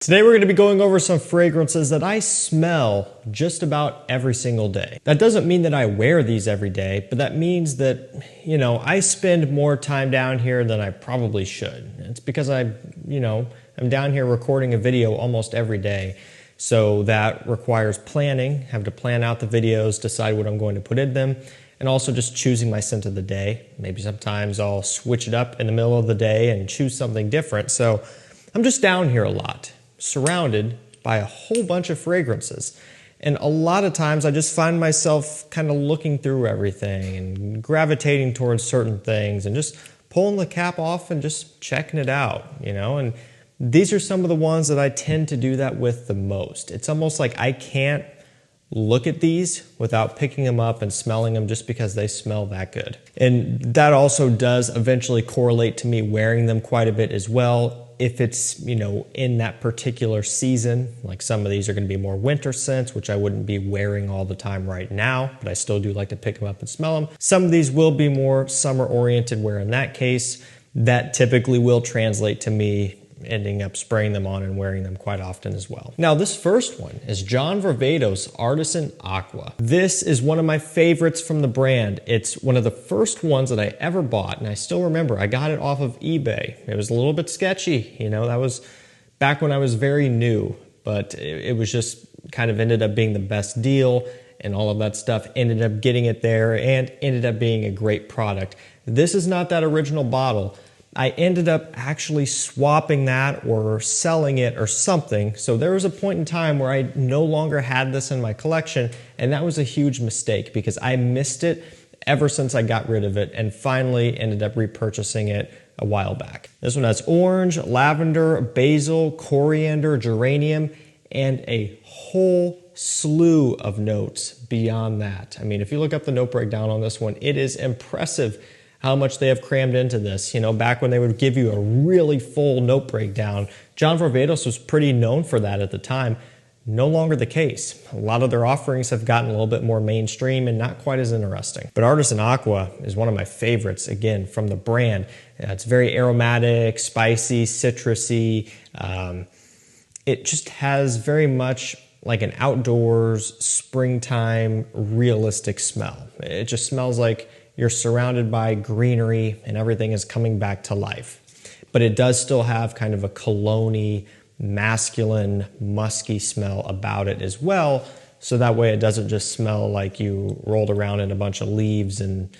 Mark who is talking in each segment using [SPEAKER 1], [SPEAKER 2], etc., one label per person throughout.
[SPEAKER 1] Today we're going to be going over some fragrances that I smell just about every single day. That doesn't mean that I wear these every day, but that means that, I spend more time down here than I probably should. It's because I'm down here recording a video almost every day. So that requires planning, have to plan out the videos, decide what I'm going to put in them, and also just choosing my scent of the day. Maybe sometimes I'll switch it up in the middle of the day and choose something different. So I'm just down here a lot, surrounded by a whole bunch of fragrances. And a lot of times I just find myself kind of looking through everything and gravitating towards certain things and just pulling the cap off and just checking it out, and these are some of the ones that I tend to do that with the most. It's almost like I can't look at these without picking them up and smelling them just because they smell that good. And that also does eventually correlate to me wearing them quite a bit as well. If it's, in that particular season, like some of these are going to be more winter scents, which I wouldn't be wearing all the time right now, but I still do like to pick them up and smell them. Some of these will be more summer oriented, where in that case, that typically will translate to me ending up spraying them on and wearing them quite often as well. Now, this first one is John Varvatos Artisan Aqua. This is one of my favorites from the brand. It's one of the first ones that I ever bought, and I still remember I got it off of eBay. It was a little bit sketchy, that was back when I was very new, but it was just kind of ended up being the best deal, and all of that stuff ended up getting it there and ended up being a great product. This is not that original bottle. I ended up actually swapping that or selling it or something. So there was a point in time where I no longer had this in my collection, and that was a huge mistake because I missed it ever since I got rid of it and finally ended up repurchasing it a while back. This one has orange, lavender, basil, coriander, geranium, and a whole slew of notes beyond that. I mean, if you look up the note breakdown on this one, it is impressive how much they have crammed into this. Back when they would give you a really full note breakdown, John Varvatos was pretty known for that at the time. No longer the case. A lot of their offerings have gotten a little bit more mainstream and not quite as interesting. But Artisan Aqua is one of my favorites, again, from the brand. It's very aromatic, spicy, citrusy. It just has very much like an outdoors, springtime, realistic smell. It just smells like you're surrounded by greenery and everything is coming back to life. But it does still have kind of a cologne-y, masculine, musky smell about it as well. So that way it doesn't just smell like you rolled around in a bunch of leaves and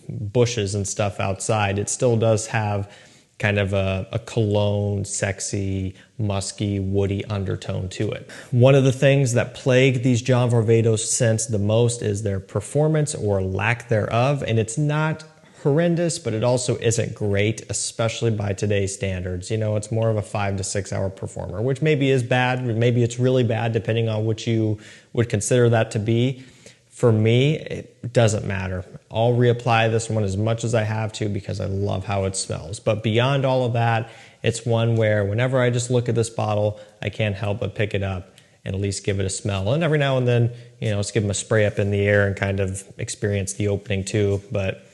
[SPEAKER 1] bushes and stuff outside. It still does have kind of a cologne, sexy, musky, woody undertone to it. One of the things that plague these John Varvatos scents the most is their performance or lack thereof, and it's not horrendous, but it also isn't great, especially by today's standards. It's more of a 5 to 6 hour performer, which maybe is bad, maybe it's really bad, depending on what you would consider that to be. For me, it doesn't matter. I'll reapply this one as much as I have to because I love how it smells. But beyond all of that, it's one where whenever I just look at this bottle, I can't help but pick it up and at least give it a smell. And every now and then, let's give them a spray up in the air and kind of experience the opening too. But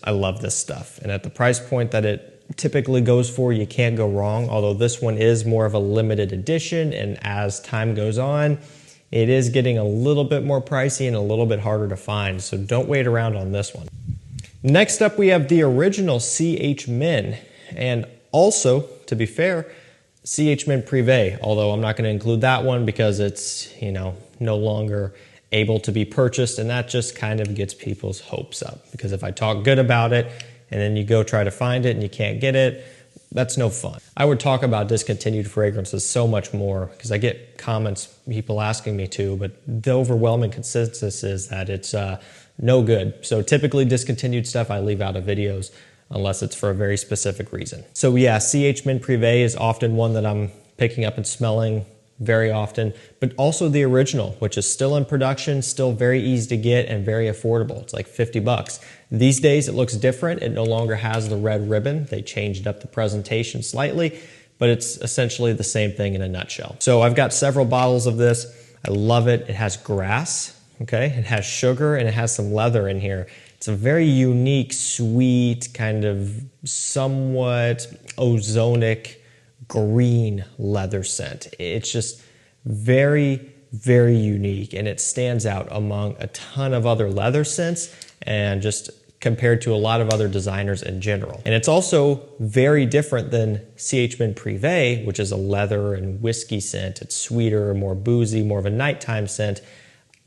[SPEAKER 1] I love this stuff. And at the price point that it typically goes for, you can't go wrong. Although this one is more of a limited edition, and as time goes on, it is getting a little bit more pricey and a little bit harder to find, so don't wait around on this one. Next up, we have the original CH Men, and also, to be fair, CH Men Privee, although I'm not going to include that one because it's, no longer able to be purchased, and that just kind of gets people's hopes up, because if I talk good about it and then you go try to find it and you can't get it, that's no fun. I would talk about discontinued fragrances so much more because I get comments, people asking me to, but the overwhelming consensus is that it's no good. So typically discontinued stuff I leave out of videos unless it's for a very specific reason. So yeah, CH Men Privee is often one that I'm picking up and smelling very often, but also the original, which is still in production, still very easy to get and very affordable. It's like 50 bucks. These days it looks different. It no longer has the red ribbon. They changed up the presentation slightly, but it's essentially the same thing in a nutshell. So I've got several bottles of this. I love it. It has grass, okay? It has sugar and it has some leather in here. It's a very unique, sweet, kind of somewhat ozonic green leather scent. It's just very, very unique, and it stands out among a ton of other leather scents and just compared to a lot of other designers in general. And it's also very different than CH Privee, which is a leather and whiskey scent. It's sweeter, more boozy, more of a nighttime scent.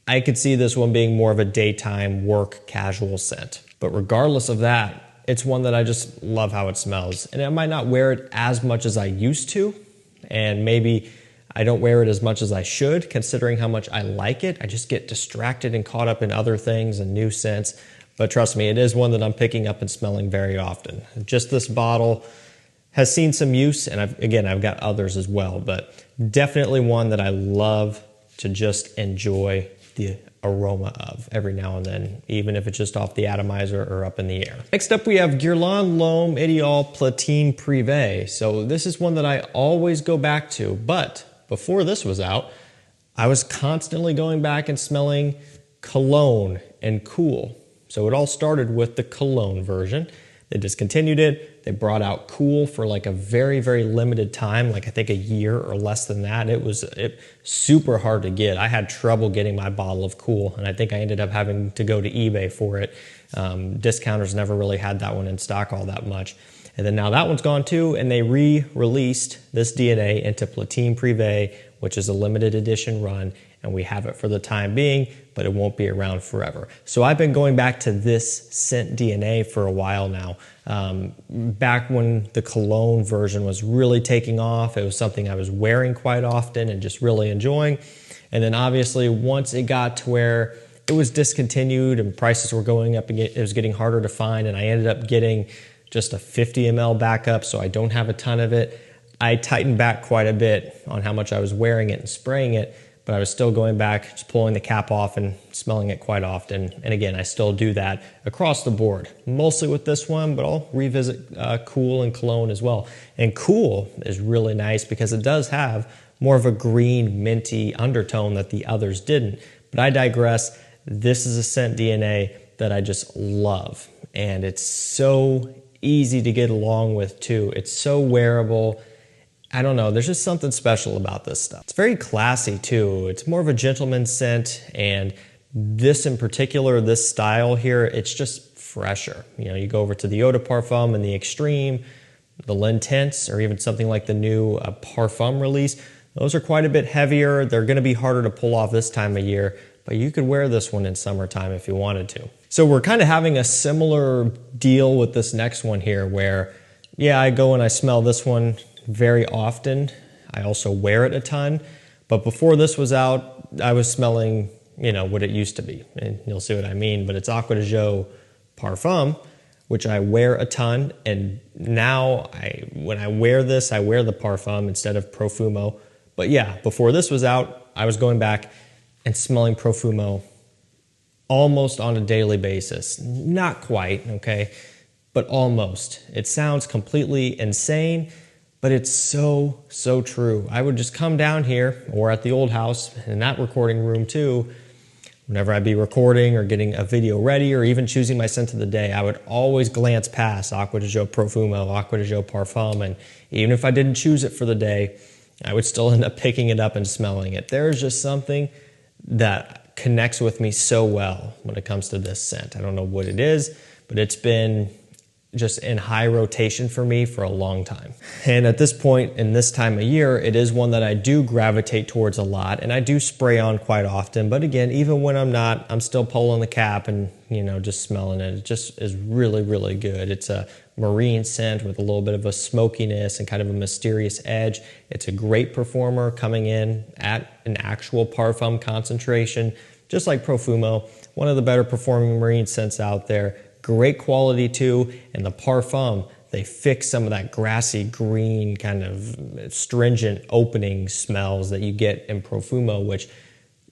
[SPEAKER 1] I could see this one being more of a daytime work casual scent. But regardless of that, it's one that I just love how it smells. And I might not wear it as much as I used to, and maybe I don't wear it as much as I should, considering how much I like it. I just get distracted and caught up in other things and new scents. But trust me, it is one that I'm picking up and smelling very often. Just this bottle has seen some use, and I've got others as well, but definitely one that I love to just enjoy the aroma of every now and then, even if it's just off the atomizer or up in the air. Next up, we have Guerlain L'Homme Ideal Platine Privee. So this is one that I always go back to, but before this was out, I was constantly going back and smelling cologne and cool. So it all started with the cologne version. They discontinued it. They brought out cool for like a very, very limited time, like I think a year or less than that. It was super hard to get. I had trouble getting my bottle of cool, and I think I ended up having to go to eBay for it. Discounters never really had that one in stock all that much. And then now that one's gone too, and they re-released this DNA into Platine Privee, which is a limited edition run, and we have it for the time being, but it won't be around forever. So I've been going back to this scent DNA for a while now. Back when the cologne version was really taking off, it was something I was wearing quite often and just really enjoying. And then obviously once it got to where it was discontinued and prices were going up, and it was getting harder to find, and I ended up getting just a 50 ml backup, so I don't have a ton of it. I tightened back quite a bit on how much I was wearing it and spraying it, but I was still going back, just pulling the cap off and smelling it quite often. And again, I still do that across the board, mostly with this one, but I'll revisit Cool and Cologne as well. And Cool is really nice because it does have more of a green, minty undertone that the others didn't. But I digress. This is a scent DNA that I just love. And it's so easy to get along with too. It's so wearable. I don't know, there's just something special about this stuff. It's very classy too. It's more of a gentleman's scent, and this in particular, this style here, it's just fresher. You know, you go over to the Eau de Parfum and the Extreme, the L'Intense, or even something like the new Parfum release. Those are quite a bit heavier. They're gonna be harder to pull off this time of year, but you could wear this one in summertime if you wanted to. So we're kind of having a similar deal with this next one here where, yeah, I go and I smell this one very often. I also wear it a ton, but before this was out, I was smelling, you know, what it used to be, and you'll see what I mean, but it's Acqua di Gio Parfum, which I wear a ton, and now when I wear this, I wear the Parfum instead of Profumo. But yeah, before this was out, I was going back and smelling Profumo almost on a daily basis. Not quite, okay, but almost. It sounds completely insane, but it's so, so true. I would just come down here, or at the old house, in that recording room too, whenever I'd be recording or getting a video ready or even choosing my scent of the day, I would always glance past Acqua di Gio Profumo, Acqua di Gio Parfum, and even if I didn't choose it for the day, I would still end up picking it up and smelling it. There's just something that connects with me so well when it comes to this scent. I don't know what it is, but it's been just in high rotation for me for a long time. And at this point in this time of year, it is one that I do gravitate towards a lot, and I do spray on quite often. But again, even when I'm not, I'm still pulling the cap and, you know, just smelling it. It just is really, really good. It's a marine scent with a little bit of a smokiness and kind of a mysterious edge. It's a great performer coming in at an actual parfum concentration, just like Profumo, one of the better performing marine scents out there. Great quality too, and the Parfum, they fix some of that grassy green kind of stringent opening smells that you get in Profumo, which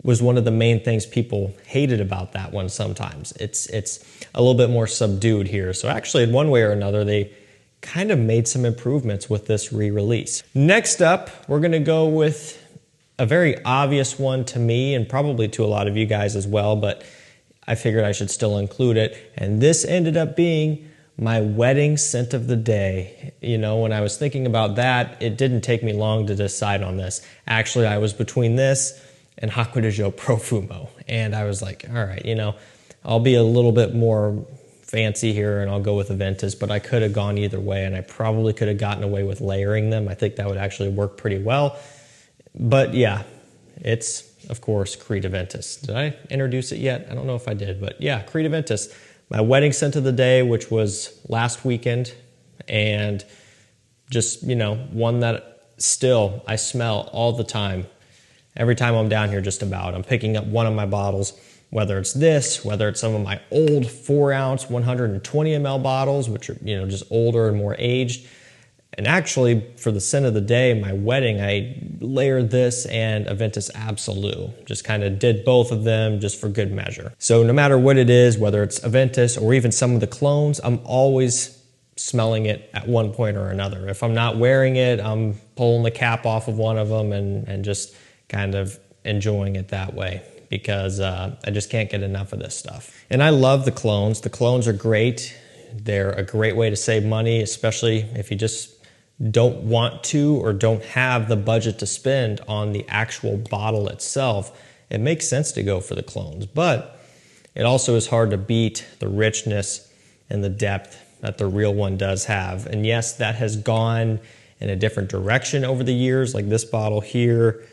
[SPEAKER 1] was one of the main things people hated about that one sometimes. It's a little bit more subdued here. So actually, in one way or another, they kind of made some improvements with this re-release. Next up, we're gonna go with a very obvious one to me, and probably to a lot of you guys as well, but I figured I should still include it. And this ended up being my wedding scent of the day. You know, when I was thinking about that, it didn't take me long to decide on this. Actually, I was between this and Acqua di Gio Parfum. And I was like, all right, you know, I'll be a little bit more fancy here and I'll go with Aventus, but I could have gone either way, and I probably could have gotten away with layering them. I think that would actually work pretty well. But yeah, it's, of course, Creed Aventus. Did I introduce it yet? I don't know if I did, but yeah, Creed Aventus. My wedding scent of the day, which was last weekend, and just, you know, one that still I smell all the time. Every time I'm down here, just about, I'm picking up one of my bottles, whether it's this, whether it's some of my old 4-ounce 120 ml bottles, which are, you know, just older and more aged. And actually, for the scent of the day, my wedding, I layered this and Aventus Absolute. Just kind of did both of them just for good measure. So no matter what it is, whether it's Aventus or even some of the clones, I'm always smelling it at one point or another. If I'm not wearing it, I'm pulling the cap off of one of them and just kind of enjoying it that way, because I just can't get enough of this stuff. And I love the clones. The clones are great. They're a great way to save money, especially if you just don't want to or don't have the budget to spend on the actual bottle itself. It makes sense to go for the clones, but it also is hard to beat the richness and the depth that the real one does have. And yes, that has gone in a different direction over the years. Like this bottle here,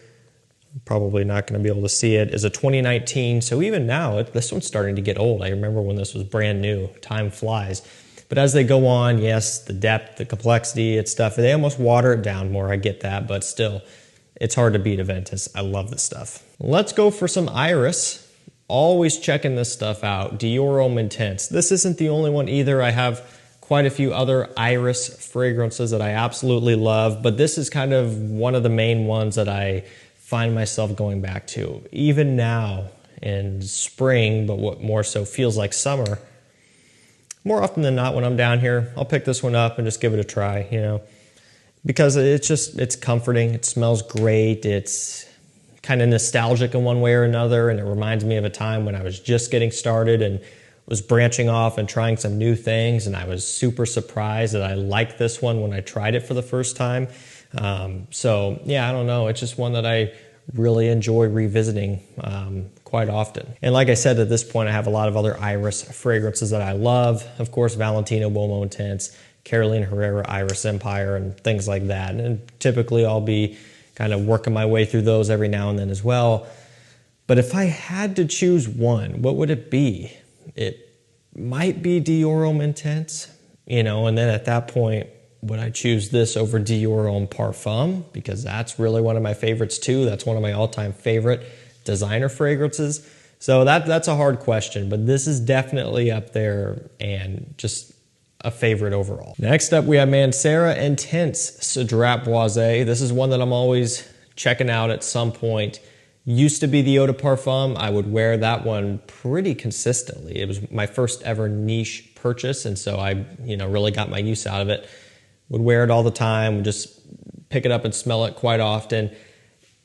[SPEAKER 1] probably not going to be able to see it, is a 2019. So even now, this one's starting to get old. I remember when this was brand new. Time flies. But as they go on, yes, the depth, the complexity, it's stuff, they almost water it down more. I get that, but still, it's hard to beat Aventus. I love this stuff. Let's go for some Iris. Always checking this stuff out. Dior Homme Intense. This isn't the only one either. I have quite a few other Iris fragrances that I absolutely love, but this is kind of one of the main ones that I find myself going back to. Even now in spring, but what more so feels like summer, more often than not when I'm down here, I'll pick this one up and just give it a try, you know, because it's comforting, it smells great, it's kind of nostalgic in one way or another, and it reminds me of a time when I was just getting started and was branching off and trying some new things, and I was super surprised that I liked this one when I tried it for the first time. So yeah, I don't know, it's just one that I really enjoy revisiting quite often. And like I said, at this point, I have a lot of other Iris fragrances that I love. Of course, Valentino Uomo Intense, Carolina Herrera Iris Empire, and things like that. And typically I'll be kind of working my way through those every now and then as well. But if I had to choose one, what would it be? It might be Dior Homme Intense, you know, and then at that point, would I choose this over Dior Homme Parfum? Because that's really one of my favorites too. That's one of my all-time favorite designer fragrances. So that's a hard question, but this is definitely up there and just a favorite overall. Next up, we have Mancera Intense Cedrat Boise. This is one that I'm always checking out at some point. Used to be the Eau de Parfum. I would wear that one pretty consistently. It was my first ever niche purchase, and so I, you know, really got my use out of it. Would wear it all the time, would just pick it up and smell it quite often.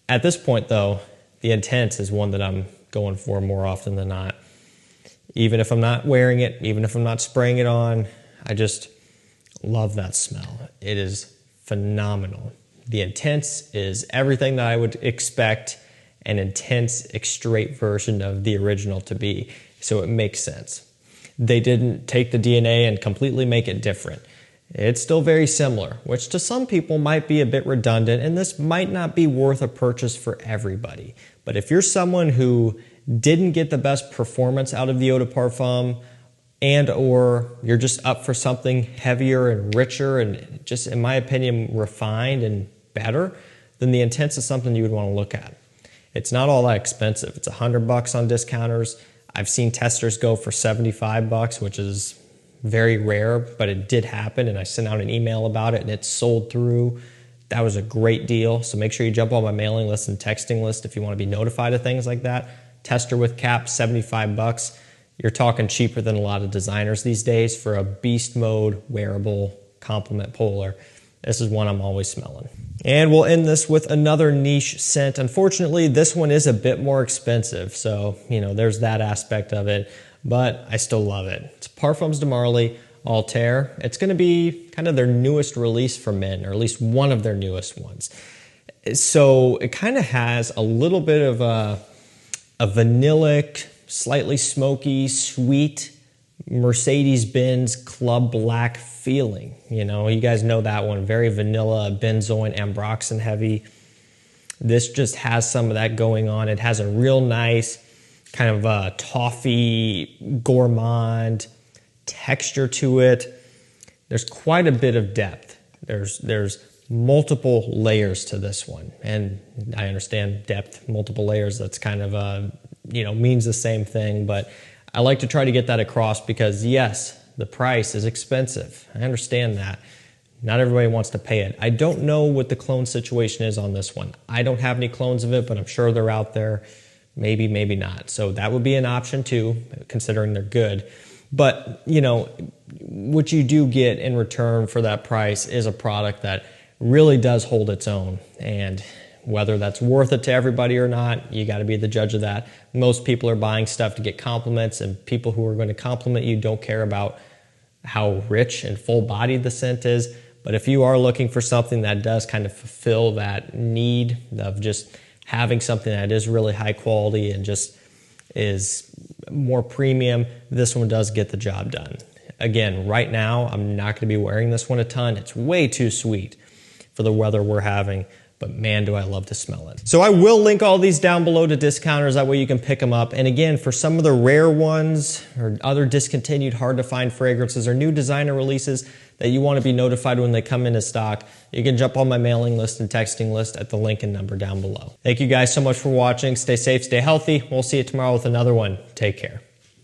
[SPEAKER 1] At this point though, the Intense is one that I'm going for more often than not. Even if I'm not wearing it, even if I'm not spraying it on, I just love that smell. It is phenomenal. The Intense is everything that I would expect an intense, straight version of the original to be, so it makes sense. They didn't take the DNA and completely make it different. It's still very similar, which to some people might be a bit redundant, and this might not be worth a purchase for everybody. But if you're someone who didn't get the best performance out of the Eau de Parfum, and or you're just up for something heavier and richer and just, in my opinion, refined and better, then the Intense is something you would want to look at. It's not all that expensive. It's $100 on discounters. I've seen testers go for $75, which is very rare, but it did happen, and I sent out an email about it and it sold through. That was a great deal. So make sure you jump on my mailing list and texting list if you want to be notified of things like that. Tester with cap, $75. You're talking cheaper than a lot of designers these days for a beast mode wearable compliment polar. This is one I'm always smelling. And we'll end this with another niche scent. Unfortunately, this one is a bit more expensive, so you know there's that aspect of it, but I still love it. It's Parfums de Marly Althair. It's going to be kind of their newest release for men, or at least one of their newest ones. So it kind of has a little bit of a vanillic, slightly smoky, sweet Mercedes-Benz Club Black feeling. You know, you guys know that one. Very vanilla, benzoin, ambroxan heavy. This just has some of that going on. It has a real nice kind of a toffee, gourmand texture to it. There's quite a bit of depth. There's multiple layers to this one. And I understand depth, multiple layers, that's kind of, means the same thing. But I like to try to get that across because, yes, the price is expensive. I understand that. Not everybody wants to pay it. I don't know what the clone situation is on this one. I don't have any clones of it, but I'm sure they're out there. Maybe, maybe not. So that would be an option too, considering they're good. But, what you do get in return for that price is a product that really does hold its own. And whether that's worth it to everybody or not, you got to be the judge of that. Most people are buying stuff to get compliments, and people who are going to compliment you don't care about how rich and full-bodied the scent is. But if you are looking for something that does kind of fulfill that need of just having something that is really high quality and just is more premium, this one does get the job done. Again, right now, I'm not going to be wearing this one a ton. It's way too sweet for the weather we're having, but man, do I love to smell it. So I will link all these down below to discounters. That way you can pick them up. And again, for some of the rare ones or other discontinued, hard to find fragrances or new designer releases that you want to be notified when they come into stock, you can jump on my mailing list and texting list at the link and number down below. Thank you guys so much for watching. Stay safe, stay healthy. We'll see you tomorrow with another one. Take care.